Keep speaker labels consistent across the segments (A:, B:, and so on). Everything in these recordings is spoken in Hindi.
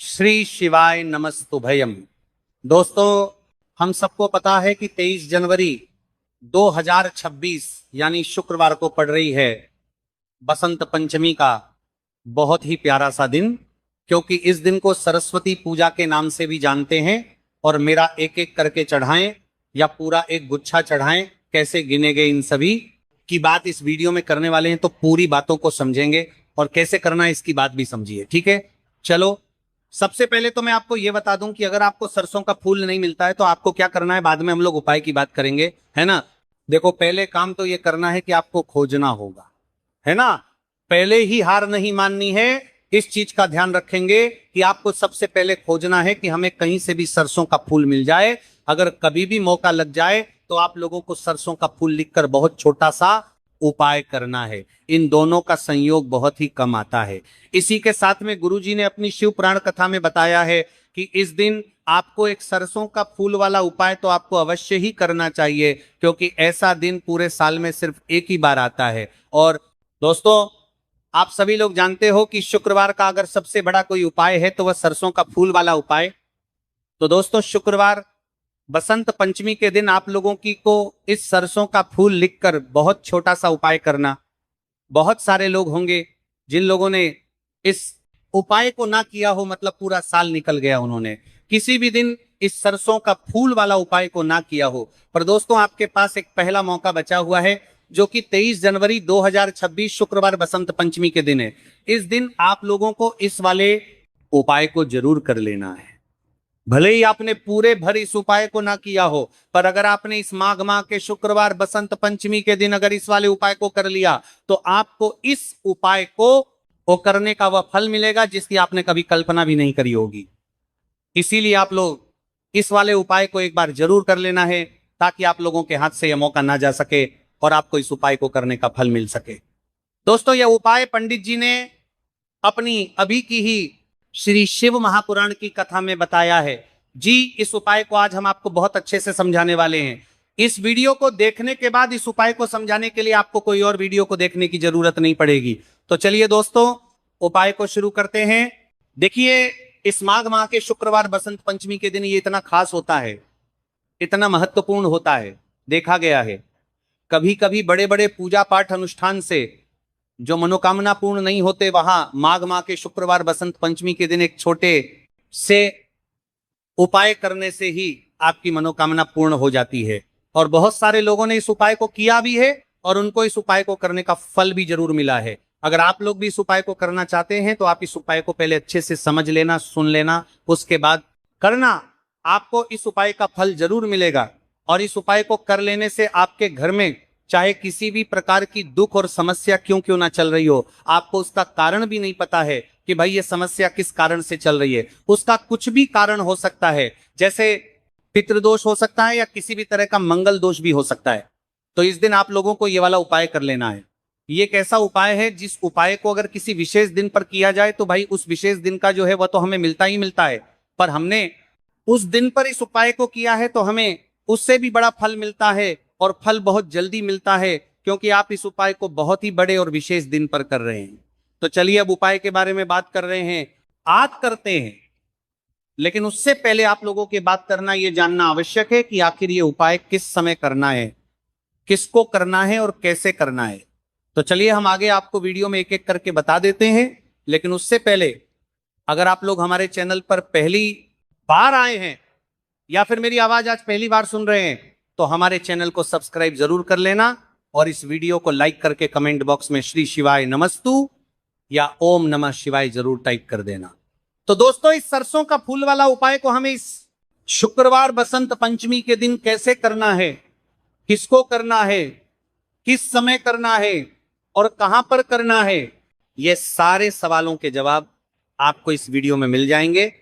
A: श्री शिवाय नमस्तुभयम। दोस्तों, हम सबको पता है कि 23 जनवरी 2026 यानी शुक्रवार को पड़ रही है बसंत पंचमी का बहुत ही प्यारा सा दिन, क्योंकि इस दिन को सरस्वती पूजा के नाम से भी जानते हैं। और मेरा एक एक करके चढ़ाएं या पूरा एक गुच्छा चढ़ाएं, कैसे गिने गए इन सभी की बात इस वीडियो में करने वाले हैं। तो पूरी बातों को समझेंगे और कैसे करना है इसकी बात भी समझिए, ठीक है। चलो, सबसे पहले तो मैं आपको यह बता दूं कि अगर आपको सरसों का फूल नहीं मिलता है तो आपको क्या करना है, बाद में हम लोग उपाय की बात करेंगे, है ना। देखो, पहले काम तो यह करना है कि आपको खोजना होगा, है ना। पहले ही हार नहीं माननी है। इस चीज का ध्यान रखेंगे कि आपको सबसे पहले खोजना है कि हमें कहीं से भी सरसों का फूल मिल जाए। अगर कभी भी मौका लग जाए तो आप लोगों को सरसों का फूल लिखकर बहुत छोटा सा उपाय करना है। इन दोनों का संयोग बहुत ही कम आता है। इसी के साथ में गुरुजी ने अपनी शिव पुराण कथा में बताया है कि इस दिन आपको एक सरसों का फूल वाला उपाय तो आपको अवश्य ही करना चाहिए, क्योंकि ऐसा दिन पूरे साल में सिर्फ एक ही बार आता है। और दोस्तों, आप सभी लोग जानते हो कि शुक्रवार का अगर सबसे बड़ा कोई उपाय है तो वह सरसों का फूल वाला उपाय। तो दोस्तों, शुक्रवार बसंत पंचमी के दिन आप लोगों की को इस सरसों का फूल लिखकर बहुत छोटा सा उपाय करना। बहुत सारे लोग होंगे जिन लोगों ने इस उपाय को ना किया हो, मतलब पूरा साल निकल गया, उन्होंने किसी भी दिन इस सरसों का फूल वाला उपाय को ना किया हो। पर दोस्तों, आपके पास एक पहला मौका बचा हुआ है, जो कि 23 जनवरी 2026 शुक्रवार बसंत पंचमी के दिन है। इस दिन आप लोगों को इस वाले उपाय को जरूर कर लेना है। भले ही आपने पूरे भर इस उपाय को ना किया हो, पर अगर आपने इस माघ माह के शुक्रवार बसंत पंचमी के दिन अगर इस वाले उपाय को कर लिया तो आपको इस उपाय को करने का वह फल मिलेगा जिसकी आपने कभी कल्पना भी नहीं करी होगी। इसीलिए आप लोग इस वाले उपाय को एक बार जरूर कर लेना है, ताकि आप लोगों के हाथ से यह मौका ना जा सके और आपको इस उपाय को करने का फल मिल सके। दोस्तों, यह उपाय पंडित जी ने अपनी अभी की ही श्री शिव महापुराण की कथा में बताया है जी। इस उपाय को आज हम आपको बहुत अच्छे से समझाने वाले हैं। इस वीडियो को देखने के बाद इस उपाय को समझाने के लिए आपको कोई और वीडियो को देखने की जरूरत नहीं पड़ेगी। तो चलिए दोस्तों, उपाय को शुरू करते हैं। देखिए, इस माघ माह के शुक्रवार बसंत पंचमी के दिन ये इतना खास होता है, इतना महत्वपूर्ण होता है, देखा गया है कभी कभी बड़े बड़े पूजा पाठ अनुष्ठान से जो मनोकामना पूर्ण नहीं होते, वहां माघ माह के शुक्रवार बसंत पंचमी के दिन एक छोटे से उपाय करने से ही आपकी मनोकामना पूर्ण हो जाती है। और बहुत सारे लोगों ने इस उपाय को किया भी है और उनको इस उपाय को करने का फल भी जरूर मिला है। अगर आप लोग भी इस उपाय को करना चाहते हैं तो आप इस उपाय को पहले अच्छे से समझ लेना, सुन लेना, उसके बाद करना। आपको इस उपाय का फल जरूर मिलेगा। और इस उपाय को कर लेने से आपके घर में चाहे किसी भी प्रकार की दुख और समस्या क्यों ना चल रही हो, आपको उसका कारण भी नहीं पता है कि भाई ये समस्या किस कारण से चल रही है, उसका कुछ भी कारण हो सकता है। जैसे पितृदोष हो सकता है या किसी भी तरह का मंगल दोष भी हो सकता है। तो इस दिन आप लोगों को ये वाला उपाय कर लेना है। ये एक ऐसा उपाय है जिस उपाय को अगर किसी विशेष दिन पर किया जाए तो भाई उस विशेष दिन का जो है वह तो हमें मिलता ही मिलता है, पर हमने उस दिन पर इस उपाय को किया है तो हमें उससे भी बड़ा फल मिलता है, और फल बहुत जल्दी मिलता है, क्योंकि आप इस उपाय को बहुत ही बड़े और विशेष दिन पर कर रहे हैं। तो चलिए, अब उपाय के बारे में बात कर रहे हैं, आज करते हैं। लेकिन उससे पहले आप लोगों की बात करना यह जानना आवश्यक है कि आखिर ये उपाय किस समय करना है, किसको करना है और कैसे करना है। तो चलिए, हम आगे आपको वीडियो में एक एक करके बता देते हैं। लेकिन उससे पहले, अगर आप लोग हमारे चैनल पर पहली बार आए हैं या फिर मेरी आवाज आज पहली बार सुन रहे हैं, तो हमारे चैनल को सब्सक्राइब जरूर कर लेना और इस वीडियो को लाइक करके कमेंट बॉक्स में श्री शिवाय नमस्तु या ओम नमः शिवाय जरूर टाइप कर देना। तो दोस्तों, इस सरसों का फूल वाला उपाय को हमें इस शुक्रवार बसंत पंचमी के दिन कैसे करना है, किसको करना है, किस समय करना है और कहां पर करना है, ये सारे सवालों के जवाब आपको इस वीडियो में मिल जाएंगे।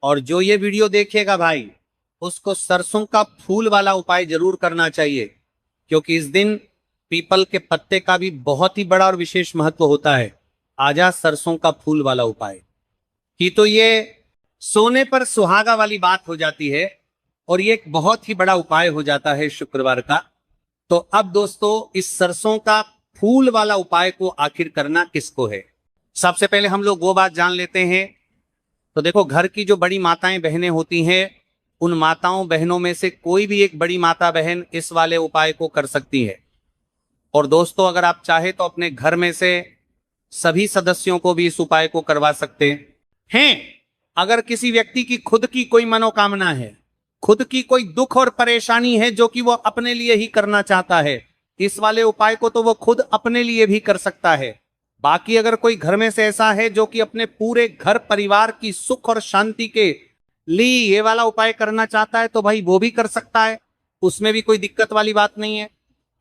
A: और जो ये वीडियो देखेगा भाई, उसको सरसों का फूल वाला उपाय जरूर करना चाहिए, क्योंकि इस दिन पीपल के पत्ते का भी बहुत ही बड़ा और विशेष महत्व होता है। आजा सरसों का फूल वाला उपाय की तो ये सोने पर सुहागा वाली बात हो जाती है और ये एक बहुत ही बड़ा उपाय हो जाता है शुक्रवार का। तो अब दोस्तों, इस सरसों का फूल वाला उपाय को आखिर करना किसको है, सबसे पहले हम लोग वो बात जान लेते हैं तो देखो, घर की जो बड़ी माताएं बहनें होती हैं, उन माताओं बहनों में से कोई भी एक बड़ी माता बहन इस वाले उपाय को कर सकती है। और दोस्तों, अगर आप चाहे तो अपने घर में से सभी सदस्यों को भी इस उपाय को करवा सकते हैं। अगर किसी व्यक्ति की खुद की कोई मनोकामना है, खुद की कोई दुख और परेशानी है जो कि वो अपने लिए ही करना चाहता है, इस वाले उपाय को तो वो खुद अपने लिए भी कर सकता है। बाकी अगर कोई घर में से ऐसा है जो कि अपने पूरे घर परिवार की सुख और शांति के लिए ये वाला उपाय करना चाहता है, तो भाई वो भी कर सकता है, उसमें भी कोई दिक्कत वाली बात नहीं है।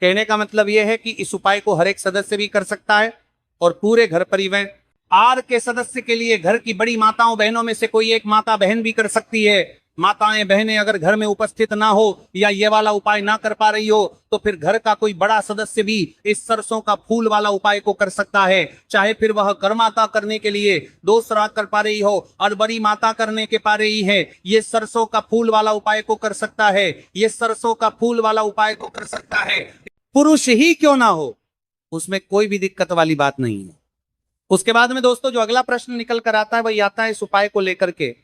A: कहने का मतलब यह है कि इस उपाय को हर एक सदस्य भी कर सकता है और पूरे घर परिवार के सदस्य के लिए घर की बड़ी माताओं बहनों में से कोई एक माता बहन भी कर सकती है। माताएं बहनें अगर घर में उपस्थित ना हो या ये वाला उपाय ना कर पा रही हो, तो फिर घर का कोई बड़ा सदस्य भी इस सरसों का फूल वाला उपाय को कर सकता है। चाहे फिर वह कर माता करने के लिए दूसरा कर पा रही हो और बड़ी माता करने के पा रही है, ये सरसों का फूल वाला उपाय को कर सकता है। ये सरसों का फूल वाला उपाय को कर सकता है, पुरुष ही क्यों ना हो, उसमें कोई भी दिक्कत वाली बात नहीं है। उसके बाद में दोस्तों, जो अगला प्रश्न निकल कर आता है वही आता है इस उपाय को लेकर के,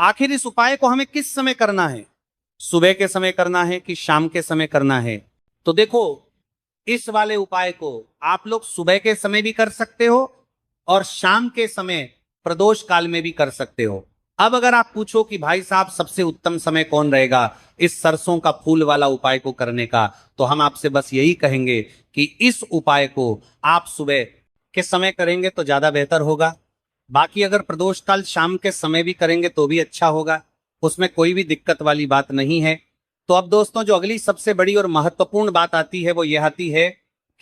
A: आखिर इस उपाय को हमें किस समय करना है? सुबह के समय करना है कि शाम के समय करना है? तो देखो, इस वाले उपाय को आप लोग सुबह के समय भी कर सकते हो और शाम के समय प्रदोष काल में भी कर सकते हो। अब अगर आप पूछो कि भाई साहब सबसे उत्तम समय कौन रहेगा इस सरसों का फूल वाला उपाय को करने का, तो हम आपसे बस यही कहेंगे कि इस उपाय को आप सुबह के समय करेंगे तो ज्यादा बेहतर होगा। बाकी अगर प्रदोष काल शाम के समय भी करेंगे तो भी अच्छा होगा, उसमें कोई भी दिक्कत वाली बात नहीं है। तो अब दोस्तों, जो अगली सबसे बड़ी और महत्वपूर्ण बात आती है वो यह आती है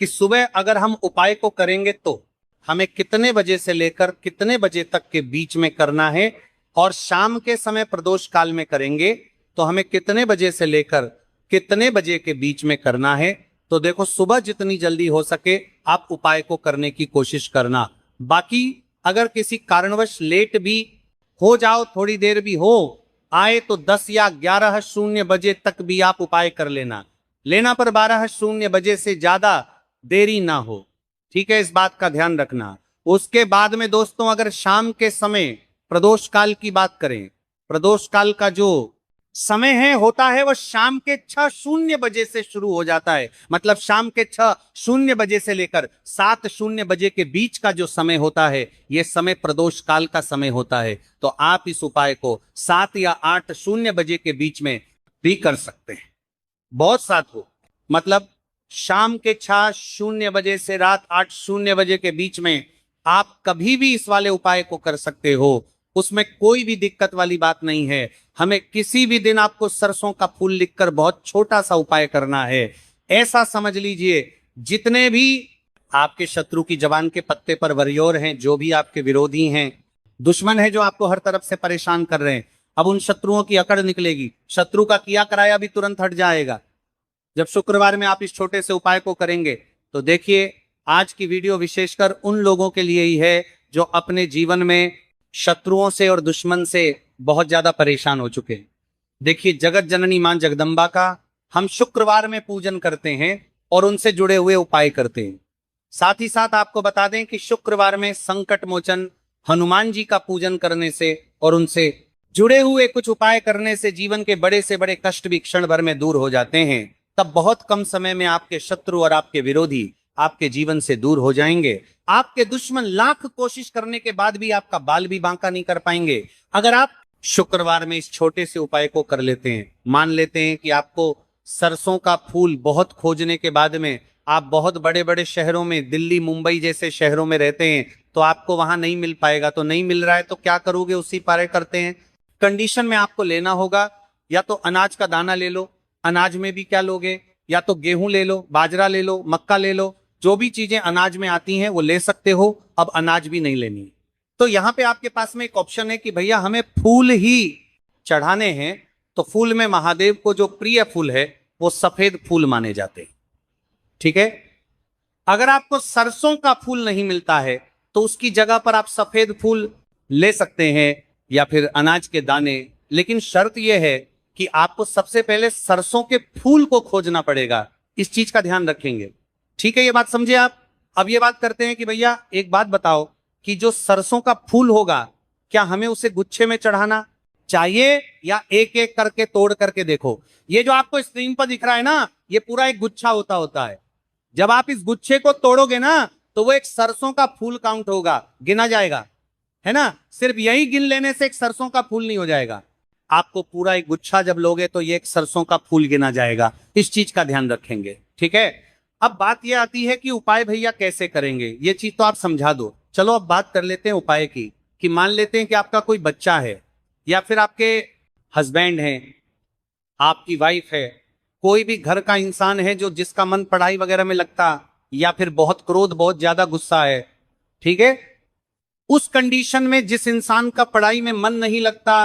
A: कि सुबह अगर हम उपाय को करेंगे तो हमें कितने बजे से लेकर कितने बजे तक के बीच में करना है, और शाम के समय प्रदोष काल में करेंगे तो हमें कितने बजे से लेकर कितने बजे के बीच में करना है। तो देखो, सुबह जितनी जल्दी हो सके आप उपाय को करने की कोशिश करना। बाकी अगर किसी कारणवश लेट भी हो जाओ, थोड़ी देर भी हो आए, तो 10 या 11:00 बजे तक भी आप उपाय कर लेना पर 12:00 बजे से ज्यादा देरी ना हो। ठीक है, इस बात का ध्यान रखना। उसके बाद में दोस्तों, अगर शाम के समय प्रदोष काल की बात करें, प्रदोष काल का जो समय है होता है वो शाम के 6:00 बजे से शुरू हो जाता है। मतलब शाम के 6:00 बजे से लेकर 7:00 बजे के बीच का जो समय होता है, यह समय प्रदोष काल का समय होता है। तो आप इस उपाय को 7 या 8:00 बजे के बीच में भी कर सकते हैं। बहुत साथ हो, मतलब शाम के 6:00 बजे से रात 8:00 बजे के बीच में आप कभी भी इस वाले उपाय को कर सकते हो, उसमें कोई भी दिक्कत वाली बात नहीं है। हमें किसी भी दिन आपको सरसों का फूल लिखकर बहुत छोटा सा उपाय करना है। ऐसा समझ लीजिए, जितने भी आपके शत्रु की जबान के पत्ते पर वरियोर हैं, जो भी आपके विरोधी हैं, दुश्मन है जो आपको हर तरफ से परेशान कर रहे हैं, अब उन शत्रुओं की अकड़ निकलेगी। शत्रु का किया कराया भी तुरंत हट जाएगा जब शुक्रवार में आप इस छोटे से उपाय को करेंगे। तो देखिए, आज की वीडियो विशेषकर उन लोगों के लिए ही है जो अपने जीवन में शत्रुओं से और दुश्मन से बहुत ज्यादा परेशान हो चुके हैं। देखिए, जगत जननी मां जगदम्बा का हम शुक्रवार में पूजन करते हैं और उनसे जुड़े हुए उपाय करते हैं। साथ ही साथ आपको बता दें कि शुक्रवार में संकट मोचन हनुमान जी का पूजन करने से और उनसे जुड़े हुए कुछ उपाय करने से जीवन के बड़े से बड़े कष्ट भी क्षण भर में दूर हो जाते हैं। तब बहुत कम समय में आपके शत्रु और आपके विरोधी आपके जीवन से दूर हो जाएंगे। आपके दुश्मन लाख कोशिश करने के बाद भी आपका बाल भी बांका नहीं कर पाएंगे। अगर आप शुक्रवार में इस छोटे से उपाय को कर लेते हैं, मान लेते हैं कि आपको सरसों का फूल बहुत खोजने के बाद में आप बहुत बड़े बड़े शहरों में, दिल्ली मुंबई जैसे शहरों में रहते हैं, तो आपको वहां नहीं मिल पाएगा। तो नहीं मिल रहा है तो क्या करोगे, उसी पारे करते हैं। कंडीशन में आपको लेना होगा, या तो अनाज का दाना ले लो, अनाज में भी क्या लोगे, या तो गेहूं ले लो, बाजरा ले लो, मक्का ले लो, जो भी चीजें अनाज में आती हैं वो ले सकते हो। अब अनाज भी नहीं लेनी। तो यहां पे आपके पास में एक ऑप्शन है कि भैया हमें फूल ही चढ़ाने हैं, तो फूल में महादेव को जो प्रिय फूल है वो सफेद फूल माने जाते हैं। ठीक है, अगर आपको सरसों का फूल नहीं मिलता है तो उसकी जगह पर आप सफेद फूल ले सकते हैं या फिर अनाज के दाने, लेकिन शर्त यह है कि आपको सबसे पहले सरसों के फूल को खोजना पड़ेगा। इस चीज का ध्यान रखेंगे। ठीक है, ये बात समझे आप। अब ये बात करते हैं कि भैया एक बात बताओ कि जो सरसों का फूल होगा क्या हमें उसे गुच्छे में चढ़ाना चाहिए या एक एक करके तोड़ करके देखो? ये जो आपको स्क्रीन पर दिख रहा है ना, ये पूरा एक गुच्छा होता है। जब आप इस गुच्छे को तोड़ोगे ना तो वो एक सरसों का फूल काउंट होगा, गिना जाएगा, है ना। सिर्फ यही गिन लेने से एक सरसों का फूल नहीं हो जाएगा, आपको पूरा एक गुच्छा जब लोगे तो ये एक सरसों का फूल गिना जाएगा। इस चीज का ध्यान रखेंगे, ठीक है। अब बात ये आती है कि उपाय भैया कैसे करेंगे, ये चीज तो आप समझा दो। चलो अब बात कर लेते हैं उपाय की। कि मान लेते हैं कि आपका कोई बच्चा है या फिर आपके हस्बैंड हैं, आपकी वाइफ है, कोई भी घर का इंसान है जो जिसका मन पढ़ाई वगैरह में लगता, या फिर बहुत क्रोध, बहुत ज्यादा गुस्सा है, ठीक है। उस कंडीशन में जिस इंसान का पढ़ाई में मन नहीं लगता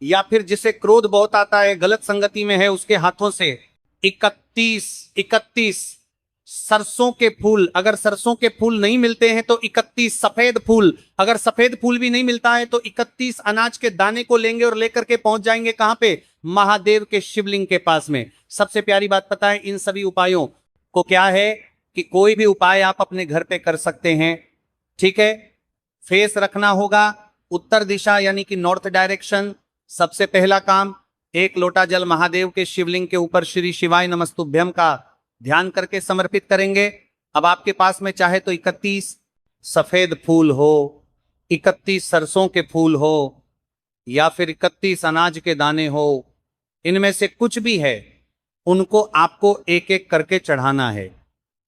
A: या फिर जिसे क्रोध बहुत आता है, गलत संगति में है, उसके हाथों से 31 सरसों के फूल, अगर सरसों के फूल नहीं मिलते हैं तो 31 सफेद फूल, अगर सफेद फूल भी नहीं मिलता है तो 31 अनाज के दाने को लेंगे और लेकर के पहुंच जाएंगे कहां पे? महादेव के शिवलिंग के पास में। सबसे प्यारी बात पता है इन सभी उपायों को क्या है कि कोई भी उपाय आप अपने घर पे कर सकते हैं, ठीक है। फेस रखना होगा उत्तर दिशा यानी कि नॉर्थ डायरेक्शन। सबसे पहला काम, एक लोटा जल महादेव के शिवलिंग के ऊपर श्री शिवाय नमस्तुभ्यम का ध्यान करके समर्पित करेंगे। अब आपके पास में चाहे तो 31 सफेद फूल हो, 31 सरसों के फूल हो, या फिर 31 अनाज के दाने हो, इनमें से कुछ भी है, उनको आपको एक एक करके चढ़ाना है।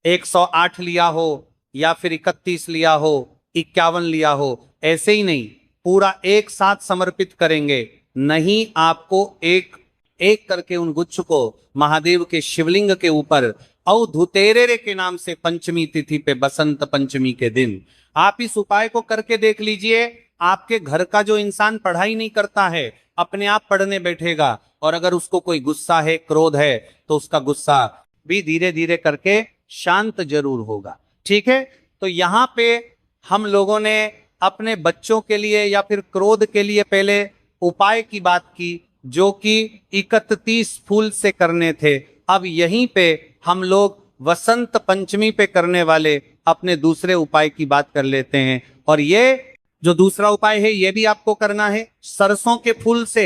A: 108 लिया हो या फिर 31 लिया हो, 51 लिया हो, ऐसे ही नहीं, पूरा एक साथ समर्पित करेंगे। नहीं, आपको एक एक करके उन गुच्छ को महादेव के शिवलिंग के ऊपर अवधुतेरे के नाम से पंचमी तिथि पे बसंत पंचमी के दिन आप इस उपाय को करके देख लीजिए। आपके घर का जो इंसान पढ़ाई नहीं करता है अपने आप पढ़ने बैठेगा, और अगर उसको कोई गुस्सा है, क्रोध है, तो उसका गुस्सा भी धीरे धीरे करके शांत जरूर होगा, ठीक है। तो यहाँ पे हम लोगों ने अपने बच्चों के लिए या फिर क्रोध के लिए पहले उपाय की बात की जो कि 31 फूल से करने थे। अब यहीं पे हम लोग वसंत पंचमी पे करने वाले अपने दूसरे उपाय की बात कर लेते हैं। और ये जो दूसरा उपाय है ये भी आपको करना है सरसों के फूल से।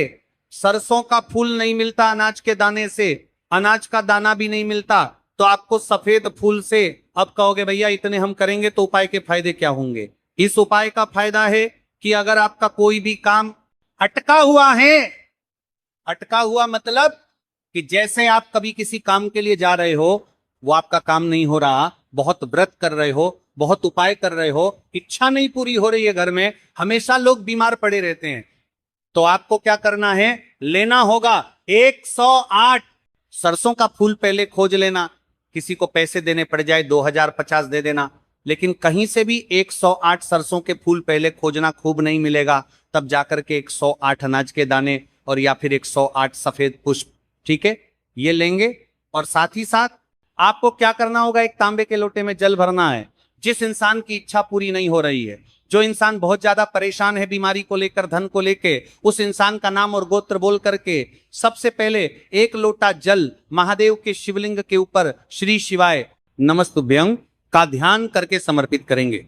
A: सरसों का फूल नहीं मिलता अनाज के दाने से, अनाज का दाना भी नहीं मिलता, तो आपको सफेद फूल से। अब कहोगे भैया इतने हम करेंगे तो उपाय के फायदे क्या होंगे? इस उपाय का फायदा है कि अगर आपका कोई भी काम अटका हुआ है, अटका हुआ मतलब कि जैसे आप कभी किसी काम के लिए जा रहे हो, वो आपका काम नहीं हो रहा, बहुत व्रत कर रहे हो, बहुत उपाय कर रहे हो, इच्छा नहीं पूरी हो रही है, घर में हमेशा लोग बीमार पड़े रहते हैं, तो आपको क्या करना है? लेना होगा 108 सरसों का फूल पहले खोज लेना। किसी को पैसे देने पड़ जाए 2050 दे देना, लेकिन कहीं से भी 108 सरसों के फूल पहले खोजना, खूब नहीं मिलेगा, तब जाकर के 108 अनाज के दाने और या फिर 108 सफेद पुष्प, ठीक है, ये लेंगे। और साथ ही साथ आपको क्या करना होगा? एक तांबे के लोटे में जल भरना है। जिस इंसान की इच्छा पूरी नहीं हो रही है, जो इंसान बहुत ज्यादा परेशान है बीमारी को लेकर, धन को लेकर, उस इंसान का नाम और गोत्र बोल करके सबसे पहले एक लोटा जल महादेव के शिवलिंग के ऊपर श्री शिवाय नमस्तुभ्यं का ध्यान करके समर्पित करेंगे।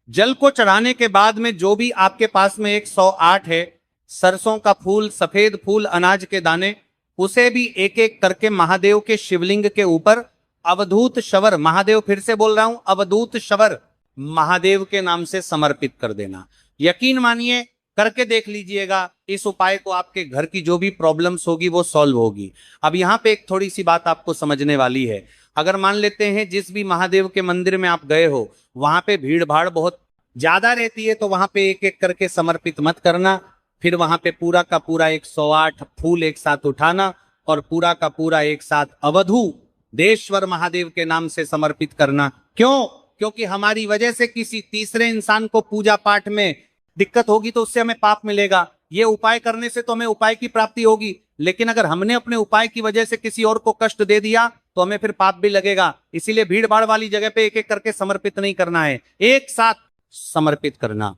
A: जल को चढ़ाने के बाद में जो भी आपके पास में 108 है सरसों का फूल, सफेद फूल, अनाज के दाने, उसे भी एक एक करके महादेव के शिवलिंग के ऊपर अवधूत शवर, महादेव, फिर से बोल रहा हूं, अवधूत शवर महादेव के नाम से समर्पित कर देना। यकीन मानिए, करके देख लीजिएगा, इस उपाय को आपके घर की जो भी प्रॉब्लम्स होगी वो सॉल्व होगी। अब यहाँ पे एक थोड़ी सी बात आपको समझने वाली है। अगर मान लेते हैं जिस भी महादेव के मंदिर में आप गए हो वहां पे भीड़ भाड़ बहुत ज्यादा रहती है, तो वहां पे एक एक करके समर्पित मत करना। फिर वहां पे पूरा का पूरा 108 फूल एक साथ उठाना और पूरा का पूरा एक साथ अवधू देश्वर महादेव के नाम से समर्पित करना। क्यों? क्योंकि हमारी वजह से किसी तीसरे इंसान को पूजा पाठ में दिक्कत होगी तो उससे हमें पाप मिलेगा। ये उपाय करने से तो हमें उपाय की प्राप्ति होगी, लेकिन अगर हमने अपने उपाय की वजह से किसी और को कष्ट दे दिया तो हमें फिर पाप भी लगेगा। इसीलिए भीड़ भाड़ वाली जगह पे एक एक करके समर्पित नहीं करना है, एक साथ समर्पित करना,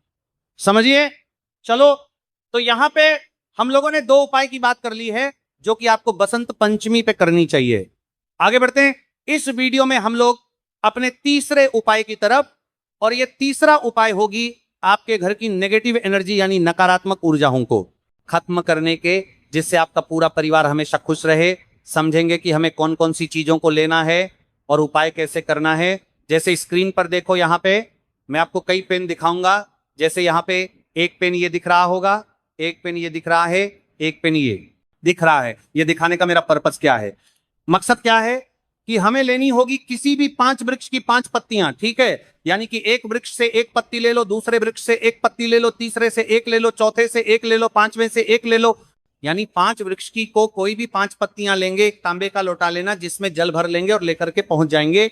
A: समझिए। चलो, तो यहां पे हम लोगों ने 2 उपाय की बात कर ली है जो कि आपको बसंत पंचमी पे करनी चाहिए। आगे बढ़ते हैं। इस वीडियो में हम लोग अपने तीसरे उपाय की तरफ, और ये तीसरा उपाय होगी आपके घर की नेगेटिव एनर्जी यानी नकारात्मक ऊर्जाओं को खत्म करने के, जिससे आपका पूरा परिवार हमेशा खुश रहे। समझेंगे कि हमें कौन कौन सी चीजों को लेना है और उपाय कैसे करना है। जैसे स्क्रीन पर देखो, यहाँ पे मैं आपको कई पेन दिखाऊंगा। जैसे यहाँ पे एक पेन ये दिख रहा होगा, एक पेन ये दिख रहा है, एक पेन ये दिख रहा है। ये दिखाने का मेरा पर्पस क्या है, मकसद क्या है कि हमें लेनी होगी किसी भी 5 वृक्ष की 5 पत्तियां, ठीक है। यानी कि एक वृक्ष से एक पत्ती ले लो, दूसरे वृक्ष से एक पत्ती ले लो, तीसरे से एक ले लो, चौथे से एक ले लो, पांचवें से एक ले लो। यानी 5 वृक्ष की को कोई भी 5 पत्तियां लेंगे, एक तांबे का लोटा लेना जिसमें जल भर लेंगे और लेकर के पहुंच जाएंगे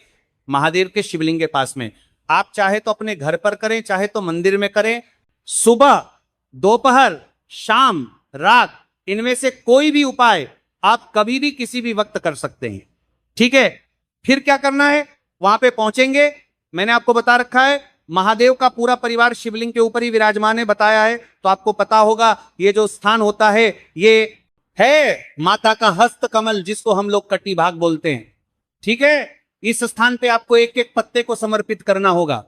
A: महादेव के शिवलिंग के पास में। आप चाहे तो अपने घर पर करें, चाहे तो मंदिर में करें। सुबह, दोपहर, शाम, रात, इनमें से कोई भी उपाय आप कभी भी किसी भी वक्त कर सकते हैं, ठीक है। फिर क्या करना है, वहां पे पहुंचेंगे, मैंने आपको बता रखा है महादेव का पूरा परिवार शिवलिंग के ऊपर ही विराजमान है, बताया है, तो आपको पता होगा ये जो स्थान होता है ये है माता का हस्त कमल, जिसको हम लोग कटी भाग बोलते हैं, ठीक है। इस स्थान पे आपको एक एक पत्ते को समर्पित करना होगा।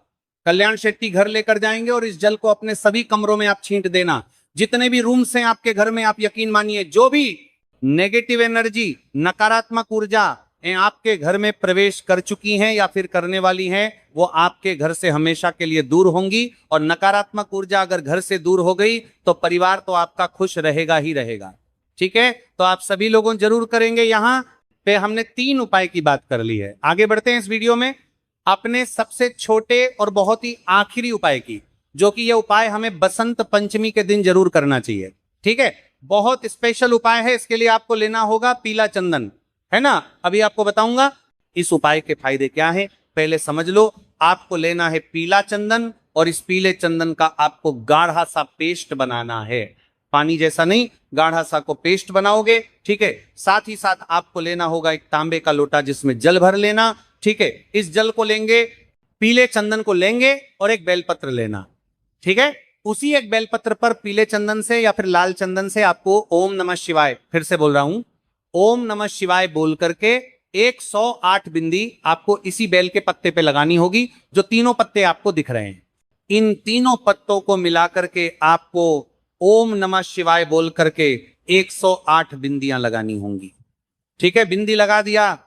A: कल्याण शेट्टी घर लेकर जाएंगे और इस जल को अपने सभी कमरों में आप छींट देना। जितने भी रूम्स हैं आपके घर में, आप यकीन मानिए जो भी नेगेटिव एनर्जी, नकारात्मक ऊर्जा आपके घर में प्रवेश कर चुकी हैं या फिर करने वाली हैं, वो आपके घर से हमेशा के लिए दूर होंगी। और नकारात्मक ऊर्जा अगर घर से दूर हो गई तो परिवार तो आपका खुश रहेगा ही रहेगा, ठीक है। तो आप सभी लोगों जरूर करेंगे। यहां पे हमने 3 उपाय की बात कर ली है। आगे बढ़ते हैं इस वीडियो में अपने सबसे छोटे और बहुत ही आखिरी उपाय की, जो कि यह उपाय हमें बसंत पंचमी के दिन जरूर करना चाहिए, ठीक है। बहुत स्पेशल उपाय है। इसके लिए आपको लेना होगा पीला चंदन, है ना। अभी आपको बताऊंगा इस उपाय के फायदे क्या हैं, पहले समझ लो। आपको लेना है पीला चंदन और इस पीले चंदन का आपको गाढ़ा सा पेस्ट बनाना है। पानी जैसा नहीं, गाढ़ा सा को पेस्ट बनाओगे, ठीक है। साथ ही साथ आपको लेना होगा एक तांबे का लोटा जिसमें जल भर लेना, ठीक है। इस जल को लेंगे, पीले चंदन को लेंगे और एक बेलपत्र लेना, ठीक है। उसी एक बेलपत्र पर पीले चंदन से या फिर लाल चंदन से आपको ओम नमः शिवाय, फिर से बोल रहा हूं, ओम नमः शिवाय बोल करके 108 बिंदी आपको इसी बेल के पत्ते पे लगानी होगी, जो तीनों पत्ते आपको दिख रहे हैं। इन तीनों पत्तों को मिलाकर के आपको ओम नमः शिवाय बोल करके 108 बिंदियां लगानी होंगी, ठीक है। बिंदी लगा दिया,